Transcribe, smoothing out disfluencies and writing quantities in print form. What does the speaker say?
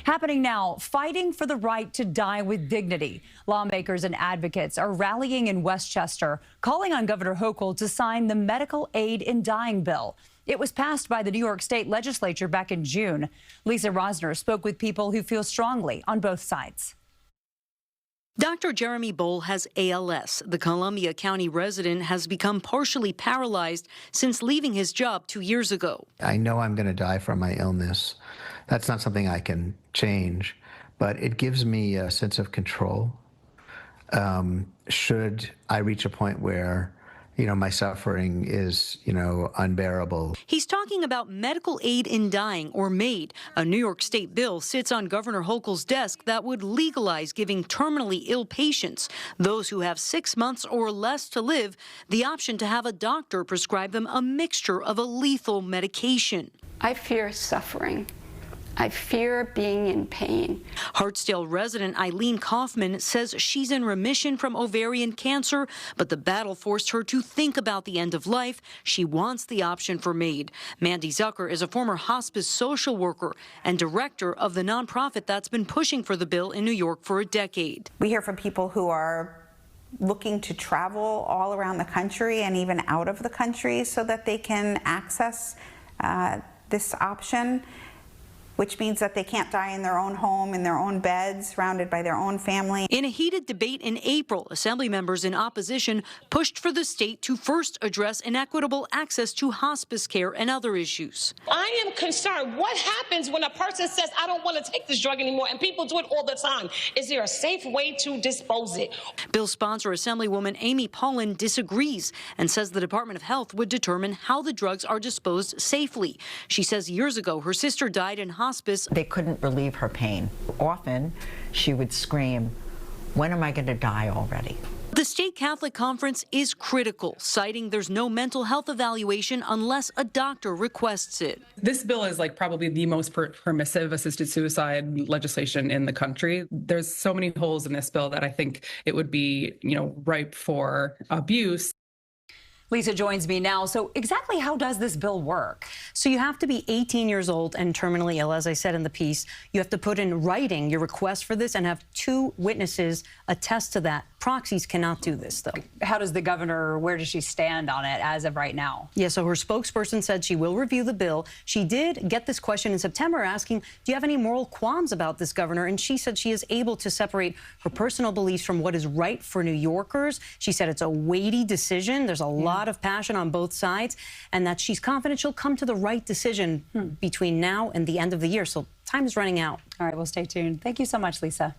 Happening now, fighting for the right to die with dignity. Lawmakers and advocates are rallying in Westchester, calling on Governor Hochul to sign the medical aid in dying bill. It was passed by the New York State legislature back in June. Lisa Rozner spoke with people who feel strongly on both sides. Dr. Jeremy Bowl has ALS. The Columbia County resident has become partially paralyzed since leaving his job 2 years ago. I know I'm going to die from my illness. That's not something I can change, but it gives me a sense of control. Should I reach a point where, my suffering is, unbearable. He's talking about medical aid in dying, or MAID. A New York State bill sits on Governor Hochul's desk that would legalize giving terminally ill patients, those who have 6 months or less to live, the option to have a doctor prescribe them a mixture of a lethal medication. I fear suffering. I fear being in pain. Hartsdale resident Eileen Kaufman says she's in remission from ovarian cancer, but the battle forced her to think about the end of life. She wants the option for MAID. Mandy Zucker is a former hospice social worker and director of the nonprofit that's been pushing for the bill in New York for a decade. We hear from people who are looking to travel all around the country and even out of the country so that they can access this option, which means that they can't die in their own home, in their own beds, surrounded by their own family. In a heated debate in April, Assembly members in opposition pushed for the state to first address inequitable access to hospice care and other issues. I am concerned. What happens when a person says, I don't want to take this drug anymore, and people do it all the time? Is there a safe way to dispose it? Bill sponsor Assemblywoman Amy Paulin disagrees and says the Department of Health would determine how the drugs are disposed safely. She says years ago her sister died in hospice. They couldn't relieve her pain. Often she would scream, "When am I going to die already?" The State Catholic Conference is critical, citing there's no mental health evaluation unless a doctor requests it. This bill is probably the most permissive assisted suicide legislation in the country. There's so many holes in this bill that I think it would be, ripe for abuse. Lisa joins me now. So exactly how does this bill work? So you have to be 18 years old and terminally ill, as I said in the piece. You have to put in writing your request for this and have 2 witnesses attest to that. Proxies cannot do this, though. How does the governor, where does she stand on it as of right now? Yeah, so her spokesperson said she will review the bill. She did get this question in September asking, do you have any moral qualms about this, Governor? And she said she is able to separate her personal beliefs from what is right for New Yorkers. She said it's a weighty decision. There's a lot of passion on both sides, and that she's confident she'll come to the right decision between now and the end of the year. So time is running out. All right, we'll stay tuned. Thank you so much, Lisa.